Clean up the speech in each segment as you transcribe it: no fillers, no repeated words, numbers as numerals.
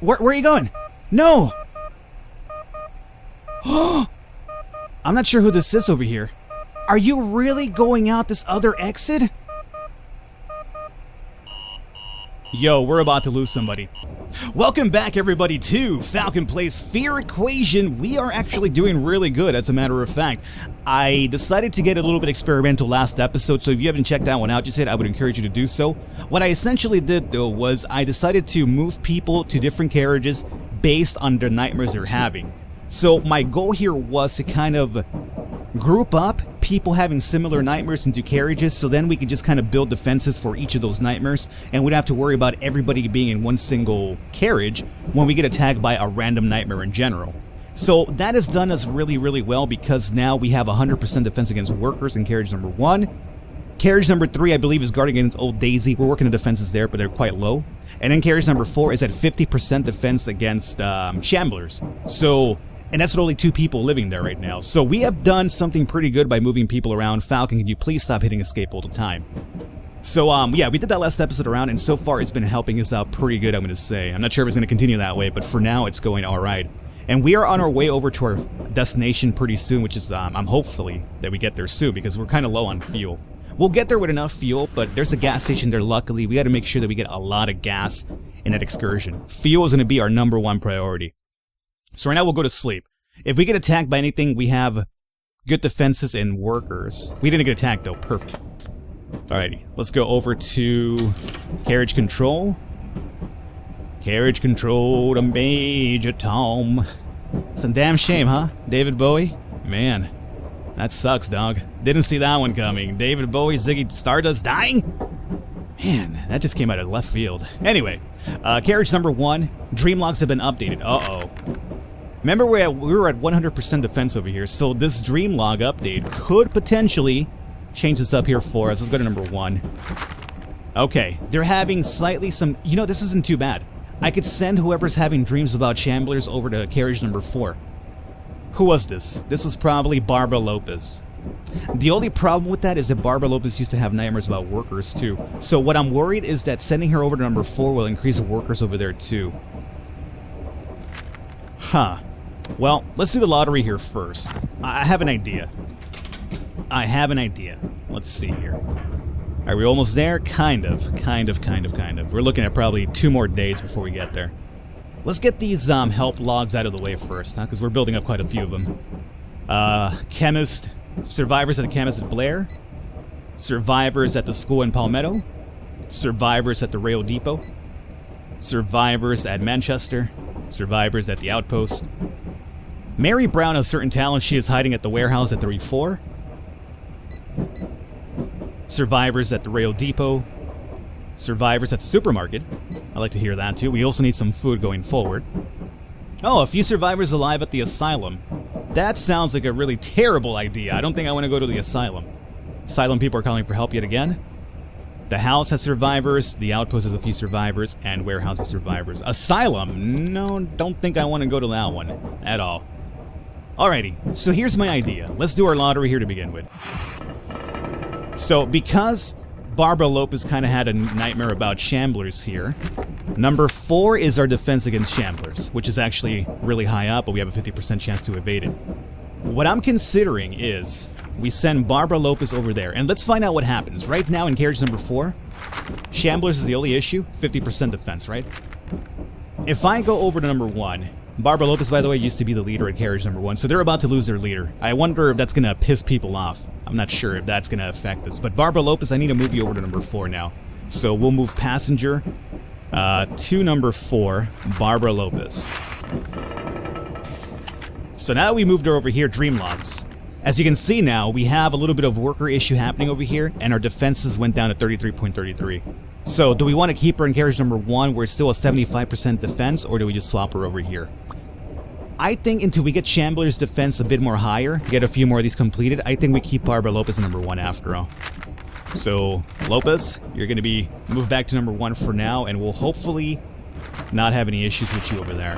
Where are you going? No! I'm not sure who this is over here. Are you really going out this other exit? Yo, we're about to lose somebody. Welcome back, everybody, to Falcon Plays Fear Equation. We are actually doing really good, as a matter of fact. I decided to get a little bit experimental last episode, so if you haven't checked that one out just yet, I would encourage you to do so. What I essentially did, though, was I decided to move people to different carriages based on the nightmares they're having. So my goal here was to kind of group up people having similar nightmares into carriages, so then we could just kind of build defenses for each of those nightmares, and we don't have to worry about everybody being in one single carriage when we get attacked by a random nightmare in general. So that has done us really, really well, because now we have 100% defense against workers in carriage number 1. Carriage number 3, I believe, is guarding against Old Daisy. We're working the defenses there, but they're quite low. And then carriage number 4 is at 50% defense against Shamblers. And that's with only 2 people living there right now. So we have done something pretty good by moving people around. Falcon, can you please stop hitting escape all the time? So, yeah, we did that last episode around, and so far it's been helping us out pretty good, I'm going to say. I'm not sure if it's going to continue that way, but for now it's going alright. And we are on our way over to our destination pretty soon, which is, I'm hopefully that we get there soon, because we're kind of low on fuel. We'll get there with enough fuel, but there's a gas station there, luckily. We got to make sure that we get a lot of gas in that excursion. Fuel is going to be our number 1 priority. So right now we'll go to sleep. If we get attacked by anything, we have good defenses and workers. We didn't get attacked though, perfect. Alrighty, let's go over to carriage control. Carriage control to Major Tom. It's a damn shame, huh, David Bowie? Man, that sucks, dog. Didn't see that one coming. David Bowie, Ziggy Stardust dying? Man, that just came out of left field. Anyway, carriage number 1. Dream logs have been updated. Uh-oh. Remember, we were at 100% defense over here, so this dream log update could potentially change this up here for us. Let's go to number 1. Okay, they're having slightly some... You know, this isn't too bad. I could send whoever's having dreams about Shamblers over to carriage number 4. Who was this? This was probably Barbara Lopez. The only problem with that is that Barbara Lopez used to have nightmares about workers, too. So what I'm worried is that sending her over to number 4 will increase the workers over there, too. Huh. Well, let's do the lottery here first. I have an idea. Let's see here. Are we almost there? Kind of. We're looking at probably 2 more days before we get there. Let's get these help logs out of the way first, huh? Because we're building up quite a few of them. Chemist. Survivors at the chemist at Blair. Survivors at the school in Palmetto. Survivors at the rail depot. Survivors at Manchester. Survivors at the outpost. Mary Brown has certain talents. She is hiding at the warehouse at 34. Survivors at the rail depot. Survivors at the supermarket. I'd like to hear that too. We also need some food going forward. Oh, a few survivors alive at the asylum. That sounds like a really terrible idea. I don't think I want to go to the asylum. Asylum people are calling for help yet again. The house has survivors, the outpost has a few survivors, and warehouse has survivors. Asylum? No, don't think I want to go to that one at all. Alrighty, so here's my idea. Let's do our lottery here to begin with. So, because Barbara Lopez kind of had a nightmare about Shamblers here, number 4 is our defense against Shamblers, which is actually really high up, but we have a 50% chance to evade it. What I'm considering is we send Barbara Lopez over there, and let's find out what happens. Right now in carriage number 4, Shamblers is the only issue, 50% defense, right? If I go over to number 1, Barbara Lopez, by the way, used to be the leader at carriage number 1, so they're about to lose their leader. I wonder if that's going to piss people off. I'm not sure if that's going to affect us. But Barbara Lopez, I need to move you over to number 4 now. So we'll move passenger to number 4, Barbara Lopez. So now we moved her over here, dream logs. As you can see now, we have a little bit of worker issue happening over here, and our defenses went down to 33.33. So, do we want to keep her in carriage number 1 where it's still a 75% defense, or do we just swap her over here? I think until we get Shambler's defense a bit more higher, get a few more of these completed, I think we keep Barbara Lopez in number 1 after all. So, Lopez, you're going to be moved back to number 1 for now, and we'll hopefully not have any issues with you over there.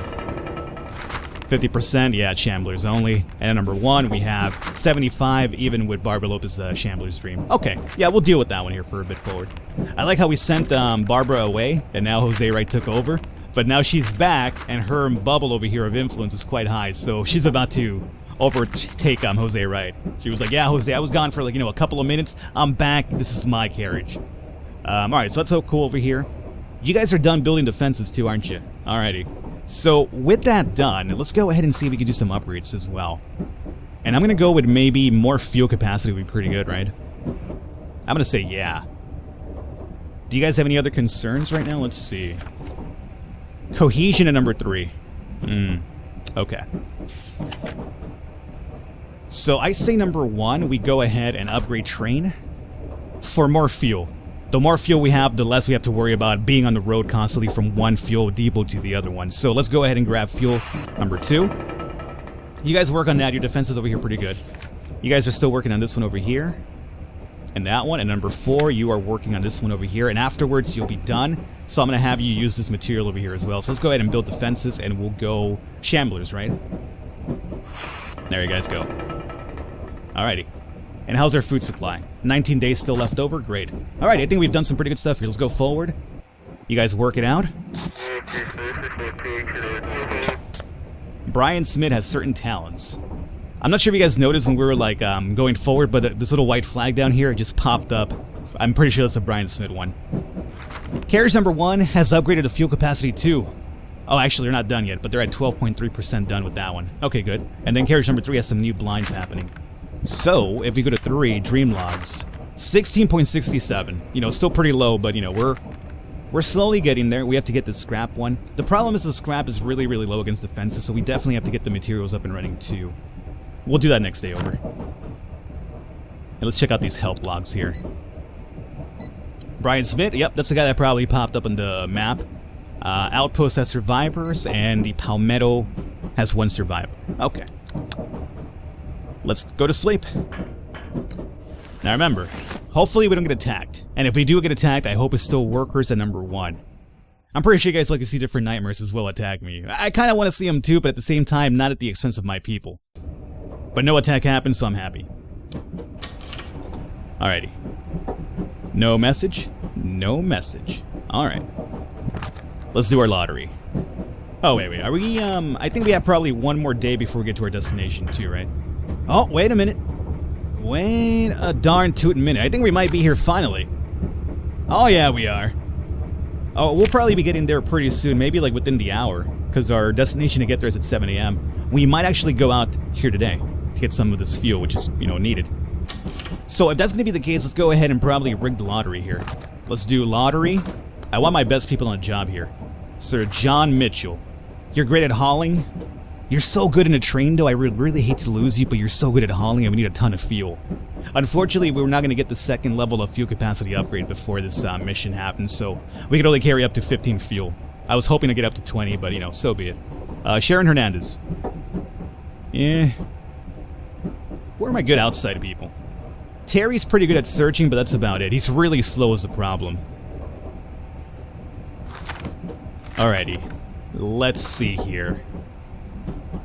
50%, yeah, Shamblers only. And at number 1, we have 75, even with Barbara Lopez Shambler's Dream. Okay, yeah, we'll deal with that one here for a bit forward. I like how we sent Barbara away, and now Jose Wright took over. But now she's back, and her bubble over here of influence is quite high, so she's about to overtake Jose Wright. She was like, yeah, Jose, I was gone for like, a couple of minutes. I'm back. This is my carriage. Alright, so that's so cool over here. You guys are done building defenses too, aren't you? Alrighty. So, with that done, let's go ahead and see if we can do some upgrades as well. And I'm going to go with maybe more fuel capacity would be pretty good, right? I'm going to say yeah. Do you guys have any other concerns right now? Let's see. Cohesion at number 3. Okay. So I say number 1, we go ahead and upgrade train for more fuel. The more fuel we have, the less we have to worry about being on the road constantly from one fuel depot to the other one. So let's go ahead and grab fuel number 2. You guys work on that. Your defense is over here pretty good. You guys are still working on this one over here. And that one. And number 4, you are working on this one over here. And afterwards, you'll be done. So I'm going to have you use this material over here as well. So let's go ahead and build defenses, and we'll go shamblers, right? There you guys go. Alrighty. And how's our food supply? 19 days still left over? Great. Alright, I think we've done some pretty good stuff here. Let's go forward. You guys work it out. Brian Smith has certain talents. I'm not sure if you guys noticed when we were like going forward, but this little white flag down here, it just popped up. I'm pretty sure that's a Brian Smith one. Carriage number 1 has upgraded to fuel capacity 2. Oh, actually, they're not done yet, but they're at 12.3% done with that one. Okay, good. And then carriage number 3 has some new blinds happening. So, if we go to 3, Dream Logs, 16.67. Still pretty low, but, we're slowly getting there. We have to get the scrap one. The problem is the scrap is really, really low against defenses, so we definitely have to get the materials up and running, too. We'll do that next day over. And let's check out these help logs here. Brian Smith, yep, that's the guy that probably popped up on the map. Outpost has survivors, and the Palmetto has 1 survivor. Okay. Let's go to sleep. Now remember, hopefully we don't get attacked. And if we do get attacked, I hope it's still workers at number 1. I'm pretty sure you guys like to see different nightmares as well attack me. I kind of want to see them too, but at the same time, not at the expense of my people. But no attack happened, so I'm happy. Alrighty. No message. No message. Alright. Let's do our lottery. Oh, wait. Are we, I think we have probably one more day before we get to our destination too, right? Oh, wait a minute. Wait a darn tootin' minute. I think we might be here finally. Oh, yeah, we are. Oh, we'll probably be getting there pretty soon. Maybe, like, within the hour. Because our destination to get there is at 7 a.m. We might actually go out here today to get some of this fuel, which is, needed. So, if that's going to be the case, let's go ahead and probably rig the lottery here. Let's do lottery. I want my best people on a job here. Sir John Mitchell. You're great at hauling. You're so good in a train, though. I really hate to lose you, but you're so good at hauling, and we need a ton of fuel. Unfortunately, we're not going to get the second level of fuel capacity upgrade before this mission happens, so we could only carry up to 15 fuel. I was hoping to get up to 20, but, so be it. Sharon Hernandez. Yeah. Where are my good outside people? Terry's pretty good at searching, but that's about it. He's really slow is the problem. Alrighty. Let's see here.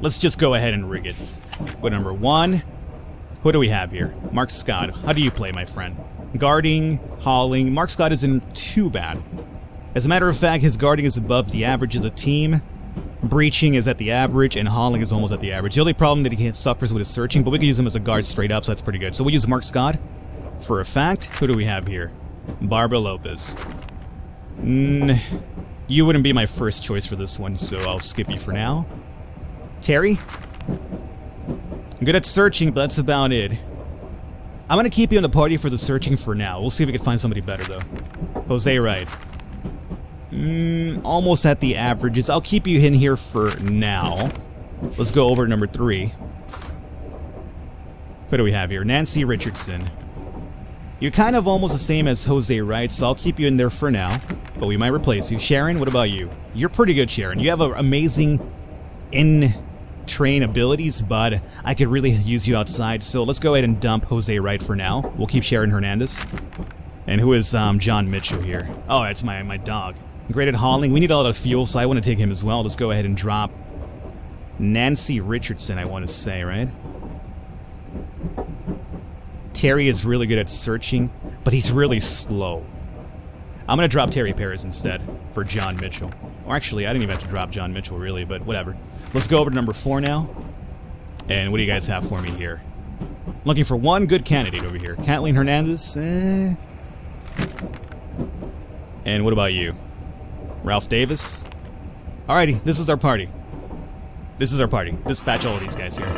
Let's just go ahead and rig it. What number 1? Who do we have here? Mark Scott. How do you play, my friend? Guarding, hauling. Mark Scott isn't too bad. As a matter of fact, his guarding is above the average of the team. Breaching is at the average, and hauling is almost at the average. The only problem that he suffers with is searching, but we can use him as a guard straight up, so that's pretty good. So we'll use Mark Scott. For a fact, who do we have here? Barbara Lopez. You wouldn't be my first choice for this one, so I'll skip you for now. Terry? I'm good at searching, but that's about it. I'm going to keep you in the party for the searching for now. We'll see if we can find somebody better, though. Jose Wright. Almost at the averages. I'll keep you in here for now. Let's go over to number 3. What do we have here? Nancy Richardson. You're kind of almost the same as Jose Wright, so I'll keep you in there for now. But we might replace you. Sharon, what about you? You're pretty good, Sharon. You have an amazing in-train abilities, but I could really use you outside, so let's go ahead and dump Jose Wright for now. We'll keep Sharon Hernandez. And who is John Mitchell here? Oh, that's my dog. Great at hauling. We need a lot of fuel, so I want to take him as well. Let's go ahead and drop Nancy Richardson, I want to say, right? Terry is really good at searching, but he's really slow. I'm going to drop Terry Paris instead for John Mitchell. Or actually, I didn't even have to drop John Mitchell, really, but whatever. Let's go over to number 4 now. And what do you guys have for me here? Looking for one good candidate over here. Kathleen Hernandez? And what about you? Ralph Davis? Alrighty, this is our party. This is our party. Dispatch all of these guys here.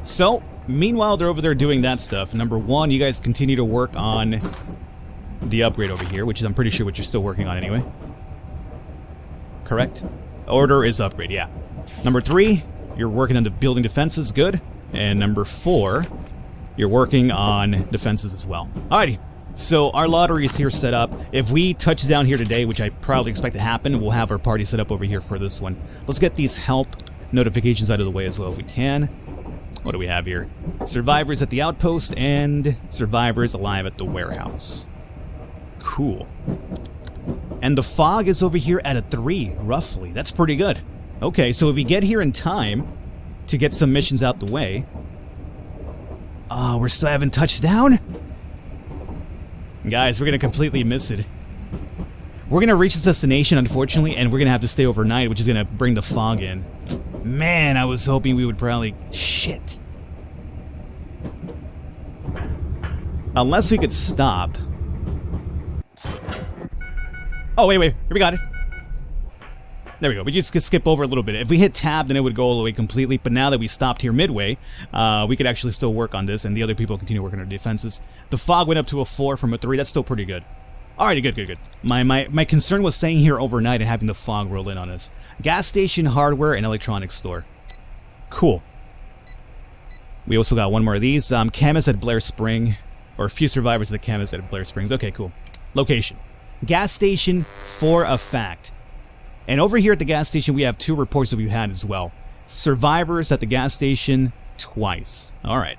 So, meanwhile they're over there doing that stuff, number 1, you guys continue to work on the upgrade over here, which is I'm pretty sure what you're still working on anyway. Correct? Order is upgrade, yeah. Number 3, you're working on the building defenses, good. And number 4, you're working on defenses as well. Alrighty, so our lottery is here set up. If we touch down here today, which I probably expect to happen, we'll have our party set up over here for this one. Let's get these help notifications out of the way as well if we can. What do we have here? Survivors at the outpost and survivors alive at the warehouse. Cool. And the fog is over here at a 3, roughly. That's pretty good. Okay, so if we get here in time to get some missions out the way... we're still haven't touched down? Guys, we're going to completely miss it. We're going to reach this destination, unfortunately, and we're going to have to stay overnight, which is going to bring the fog in. Man, I was hoping we would probably... Shit. Unless we could stop... Oh, wait, here we got it. There we go. We just could skip over a little bit. If we hit tab, then it would go all the way completely. But now that we stopped here midway, we could actually still work on this, and the other people continue working on our defenses. The fog went up to a 4 from a 3. That's still pretty good. Alrighty, good. My concern was staying here overnight and having the fog roll in on us. Gas station, hardware, and electronics store. Cool. We also got one more of these. Chemist at Blair Spring. Or a few survivors at the chemist at Blair Springs. Okay, cool. Location. Gas station for a fact. And over here at the gas station, we have 2 reports that we've had as well. Survivors at the gas station, twice. Alright.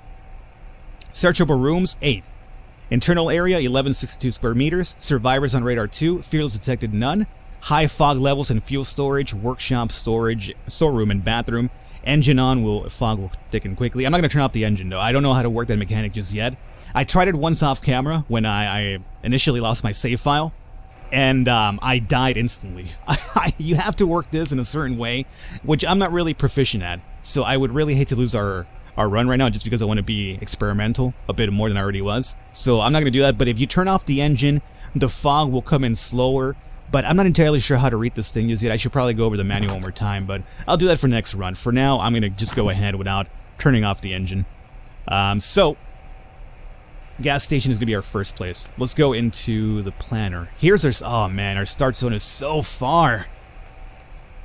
Searchable rooms, 8. Internal area, 1162 square meters. Survivors on radar, 2. Fields detected, none. High fog levels in fuel storage, workshop, storage, storeroom, and bathroom. Engine on, fog will thicken quickly. I'm not going to turn off the engine, though. I don't know how to work that mechanic just yet. I tried it once off camera when I initially lost my save file. And I died instantly. You have to work this in a certain way, which I'm not really proficient at. So I would really hate to lose our run right now just because I want to be experimental a bit more than I already was. So I'm not going to do that, but if you turn off the engine, the fog will come in slower. But I'm not entirely sure how to read this thing just yet. I should probably go over the manual one more time, but I'll do that for next run. For now, I'm going to just go ahead without turning off the engine. So... Gas station is going to be our first place. Let's go into the planner. Here's our... Oh, man, our start zone is so far.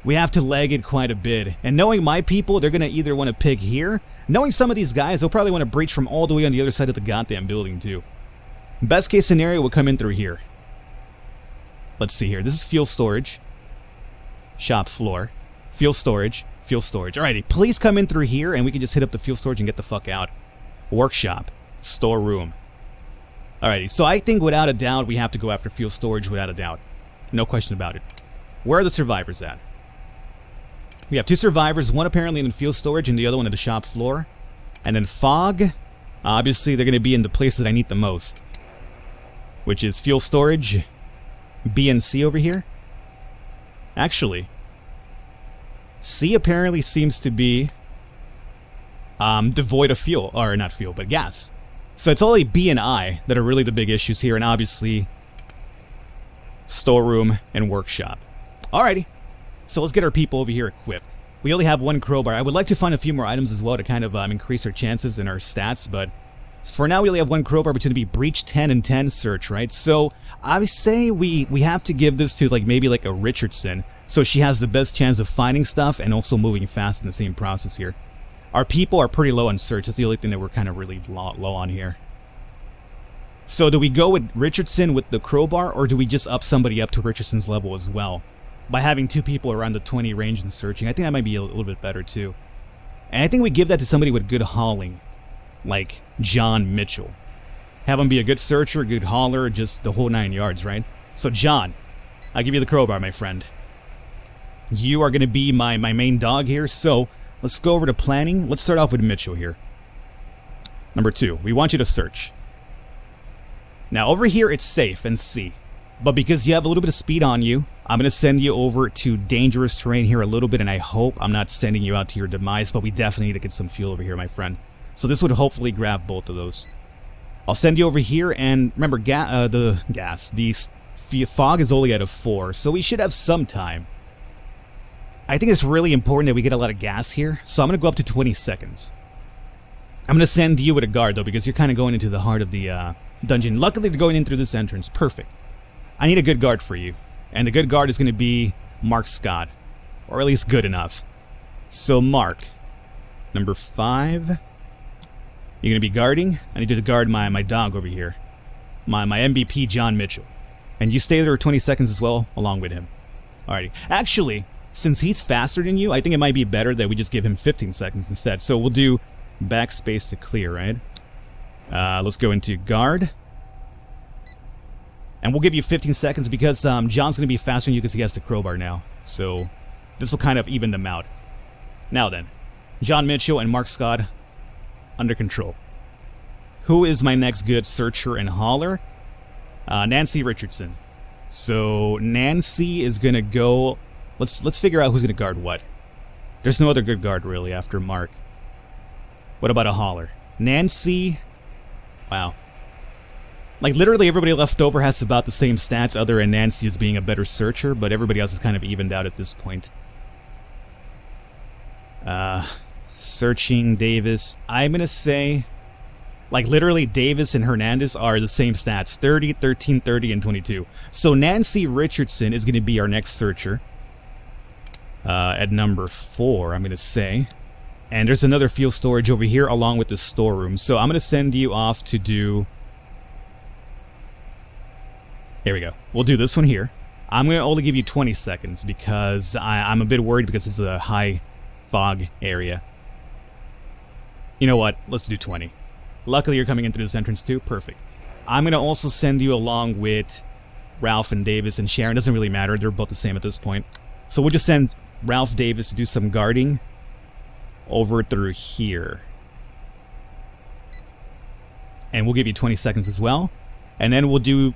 We have to leg it quite a bit. And knowing my people, they're going to either want to pick here. Knowing some of these guys, they'll probably want to breach from all the way on the other side of the goddamn building, too. Best case scenario will come in through here. Let's see here. This is fuel storage. Shop floor. Fuel storage. Fuel storage. Alrighty, please come in through here, and we can just hit up the fuel storage and get the fuck out. Workshop. Storeroom. Alrighty, so I think without a doubt we have to go after fuel storage without a doubt. No question about it. Where are the survivors at? We have 2 survivors, one apparently in fuel storage and the other one at the shop floor. And then fog, obviously they're going to be in the place that I need the most. Which is fuel storage, B and C over here. Actually, C apparently seems to be devoid of fuel, or not fuel, but gas. So it's only B and I that are really the big issues here, and obviously storeroom and workshop. Alrighty, so let's get our people over here equipped. We only have 1 crowbar. I would like to find a few more items as well to kind of increase our chances and our stats, but for now we only have 1 crowbar, which is going to be breach 10 and 10 search, right? So I say we have to give this to maybe a Richardson, so she has the best chance of finding stuff and also moving fast in the same process here. Our people are pretty low on search. That's the only thing that we're kind of really low on here. So do we go with Richardson with the crowbar, or do we just up somebody up to Richardson's level as well? By having 2 people around the 20 range and searching. I think that might be a little bit better too. And I think we give that to somebody with good hauling. Like John Mitchell. Have him be a good searcher, good hauler, just the whole 9 yards, right? So John, I give you the crowbar, my friend. You are going to be my main dog here, so... Let's go over to planning. Let's start off with Mitchell here. Number 2, we want you to search. Now over here it's safe and C. But because you have a little bit of speed on you, I'm going to send you over to dangerous terrain here a little bit, and I hope I'm not sending you out to your demise, but we definitely need to get some fuel over here, my friend. So this would hopefully grab both of those. I'll send you over here, and remember, the fog is only at a 4, so we should have some time. I think it's really important that we get a lot of gas here, so I'm going to go up to 20 seconds. I'm going to send you with a guard, though, because you're kind of going into the heart of the dungeon. Luckily, you're going in through this entrance. Perfect. I need a good guard for you, and the good guard is going to be Mark Scott, or at least good enough. So, Mark, number 5, you're going to be guarding. I need you to guard my dog over here, my MVP, John Mitchell. And you stay there 20 seconds as well, along with him. Alrighty. Actually, since he's faster than you, I think it might be better that we just give him 15 seconds instead. So we'll do backspace to clear, right? Let's go into guard. And we'll give you 15 seconds because John's going to be faster than you because he has the crowbar now. So this will kind of even them out. Now then, John Mitchell and Mark Scott under control. Who is my next good searcher and hauler? Nancy Richardson. So Nancy is going to go... Let's figure out who's going to guard what. There's no other good guard really after Mark. What about a hauler? Nancy... Wow. Like, literally everybody left over has about the same stats other than Nancy as being a better searcher, but everybody else is kind of evened out at this point. Searching, Davis. I'm going to say... Like, literally, Davis and Hernandez are the same stats. 30, 13, 30, and 22. So Nancy Richardson is going to be our next searcher. At number 4, I'm going to say. And there's another fuel storage over here along with the storeroom. So I'm going to send you off to do... Here we go. We'll do this one here. I'm going to only give you 20 seconds because I'm a bit worried because it's a high fog area. You know what? Let's do 20. Luckily, you're coming in through this entrance too. Perfect. I'm going to also send you along with Ralph and Davis and Sharon. Doesn't really matter. They're both the same at this point. So we'll just send Ralph Davis to do some guarding over through here. And we'll give you 20 seconds as well. And then we'll do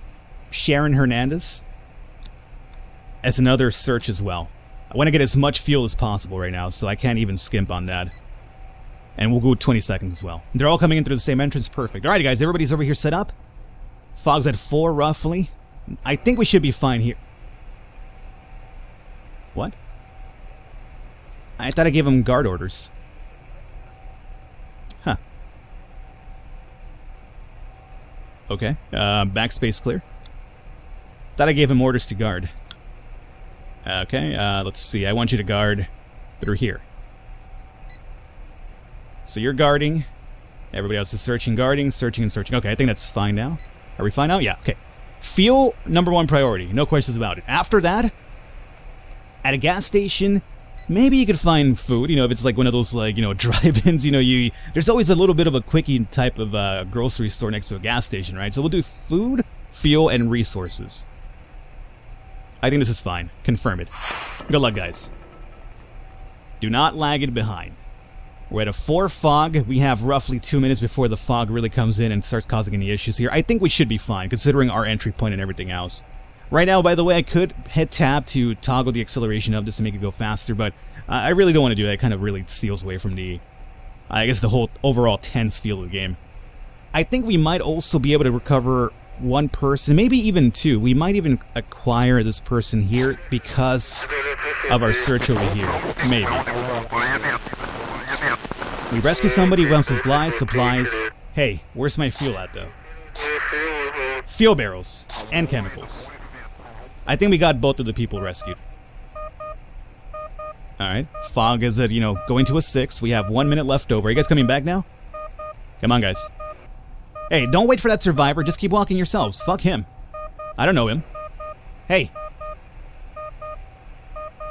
Sharon Hernandez as another search as well. I want to get as much fuel as possible right now, so I can't even skimp on that. And we'll go 20 seconds as well. They're all coming in through the same entrance. Perfect. Alright, guys. Everybody's over here set up. Fog's at 4, roughly. I think we should be fine here. What? I thought I gave him guard orders. Huh. Okay. Backspace clear. Thought I gave him orders to guard. Okay. Let's see. I want you to guard through here. So you're guarding. Everybody else is searching, guarding, searching, and searching. Okay, I think that's fine now. Are we fine now? Yeah, okay. Fuel, number 1 priority. No questions about it. After that, at a gas station, maybe you could find food. You know, if it's like one of those, like, you know, drive-ins, you know, there's always a little bit of a quickie type of grocery store next to a gas station, right? So we'll do food, fuel, and resources. I think this is fine. Confirm it. Good luck, guys. Do not lag it behind. We're at a 4 fog. We have roughly 2 minutes before the fog really comes in and starts causing any issues here. I think we should be fine, considering our entry point and everything else. Right now, by the way, I could hit tab to toggle the acceleration of this to make it go faster, but I really don't want to do that. It kind of really steals away from the, I guess, the whole overall tense feel of the game. I think we might also be able to recover 1 person, maybe even 2. We might even acquire this person here because of our search over here. Maybe. We rescue somebody, run supplies. Hey, where's my fuel at, though? Fuel barrels and chemicals. I think we got both of the people rescued. Alright, fog is at, going to a 6. We have 1 minute left over. Are you guys coming back now? Come on, guys. Hey, don't wait for that survivor. Just keep walking yourselves. Fuck him. I don't know him. Hey.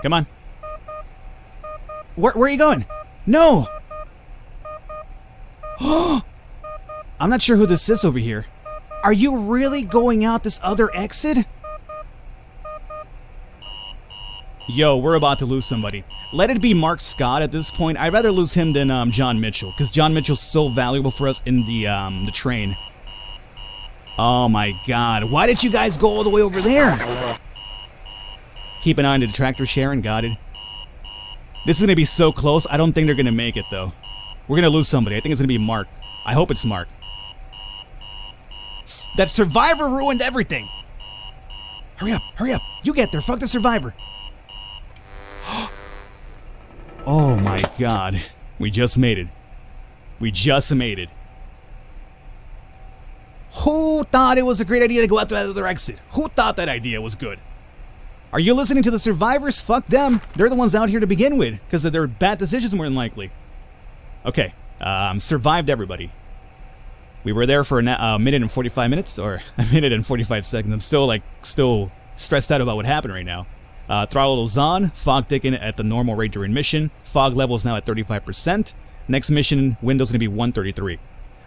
Come on. Where are you going? No! I'm not sure who this is over here. Are you really going out this other exit? Yo, we're about to lose somebody. Let it be Mark Scott at this point. I'd rather lose him than John Mitchell, because John Mitchell's so valuable for us in the train. Oh my god. Why did you guys go all the way over there? Keep an eye on the detractor, Sharon. Got it. This is going to be so close. I don't think they're going to make it, though. We're going to lose somebody. I think it's going to be Mark. I hope it's Mark. That Survivor ruined everything. Hurry up. Hurry up. You get there. Fuck the Survivor. Oh my god. We just made it. We just made it. Who thought it was a great idea to go out the other exit? Who thought that idea was good? Are you listening to the survivors? Fuck them. They're the ones out here to begin with, because of their bad decisions more than likely. Okay, survived everybody. We were there for a minute and 45 minutes, or a minute and 45 seconds. I'm still stressed out about what happened right now. Throttle is on, fog thickened at the normal rate during mission. Fog level is now at 35%. Next mission window's going to be 133.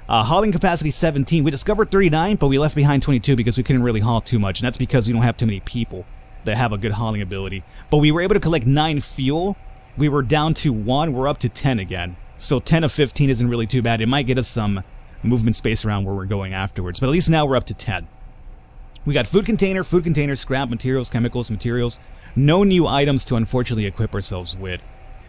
Hauling capacity 17. We discovered 39, but we left behind 22 because we couldn't really haul too much, and that's because we don't have too many people that have a good hauling ability. But we were able to collect 9 fuel. We were down to 1. We're up to 10 again. So 10 of 15 isn't really too bad. It might get us some movement space around where we're going afterwards. But at least now we're up to 10. We got food container, scrap, materials, chemicals, materials. No new items to unfortunately equip ourselves with.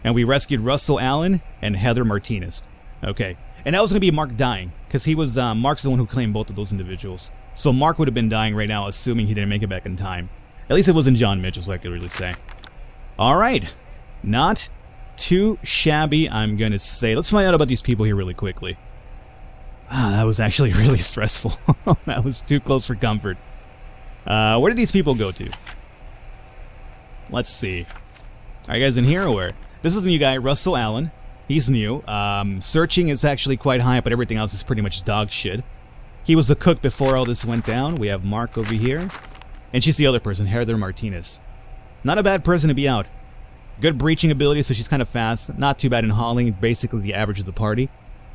And we rescued Russell Allen and Heather Martinez. Okay. And that was going to be Mark dying, because he was, Mark's the one who claimed both of those individuals. So Mark would have been dying right now, assuming he didn't make it back in time. At least it wasn't John Mitchell, so I could really say. Alright. Not too shabby, I'm going to say. Let's find out about these people here really quickly. That was actually really stressful. That was too close for comfort. Where did these people go to? Let's see. Are you guys in here or where? This is the new guy, Russell Allen. He's new. Searching is actually quite high, but everything else is pretty much dog shit. He was the cook before all this went down. We have Mark over here. And she's the other person, Heather Martinez. Not a bad person to be out. Good breaching ability, so she's kind of fast. Not too bad in hauling, basically the average of the party.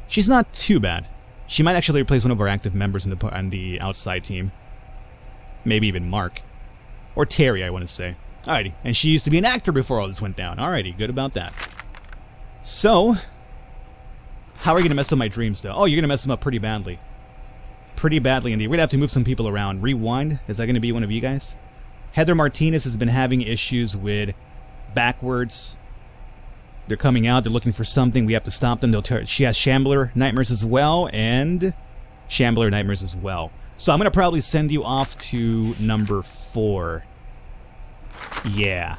She's not too bad. She might actually replace one of our active members on the outside team. Maybe even Mark. Or Terry, I want to say. Alrighty, and she used to be an actor before all this went down. Alrighty, good about that. So, how are you going to mess up my dreams, though? Oh, you're going to mess them up pretty badly. Pretty badly indeed. We're going to have to move some people around. Rewind. Is that going to be one of you guys? Heather Martinez has been having issues with backwards. They're coming out. They're looking for something. We have to stop them. She has Shambler Nightmares as well, and Shambler Nightmares as well. So I'm going to probably send you off to number 4. Yeah.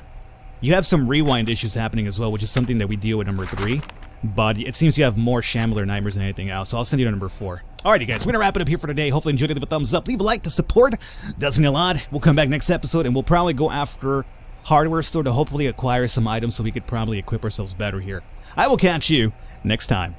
You have some rewind issues happening as well, which is something that we deal with number 3. But it seems you have more Shambler Nightmares than anything else, so I'll send you to number 4. Alrighty, guys, we're going to wrap it up here for today. Hopefully you enjoyed it. Leave a thumbs up. Leave a like to support. Does mean a lot. We'll come back next episode, and we'll probably go after hardware store to hopefully acquire some items so we could probably equip ourselves better here. I will catch you next time.